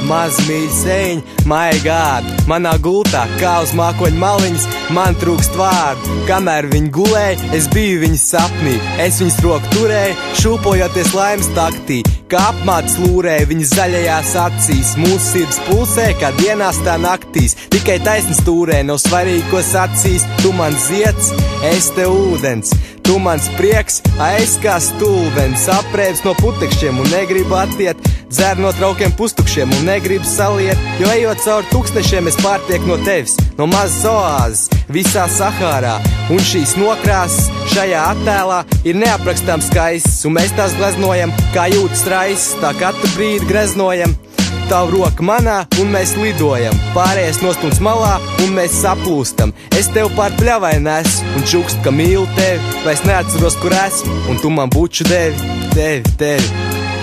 maz mīļsēņ, maigād. Manā gultā, kā uz mākoņu maliņas, man trūkst vārdu. Kamēr viņi gulēja, es biju viņas sapnī. Es viņas roku turēju, šūpojoties laimes taktī. Kā apmāts lūrēja viņas zaļajās acīs. Mūsu sirds pulsē, kā dienās tā naktīs. Tikai taisns stūrē, nav svarīgi, ko sacīs. Tu man zieds, es te ūdens. Tu mans prieks, es kā stulbens. Aprēbs no putekšķiem un negribu attiet. Dzer no traukiem pustukšiem un negribu saliet. Jo ejot cauri tūkstnešiem, es pārtieku no tevis. No mazas oāzes, visā Sahārā. Un šīs nokrāsas šajā attēlā ir neaprakstām skaistas. Un mēs tās gleznojam, kā jūtas raisas. Tā katru brīdi greznojam. Tavu roka manā, un mēs lidojam. Pārējais nostums malā, un mēs saplūstam. Es tev pār pļavai nesu, un čukst, ka mīlu tevi. Vairs neatceros, kur esmu, un tu man buču devi. Tevi,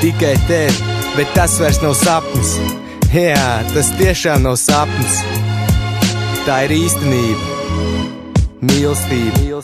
tikai tevi. Bet tas vairs nav sapnis. Jā, tas tiešām nav sapnis. Tā ir īstenība. Mīlestība.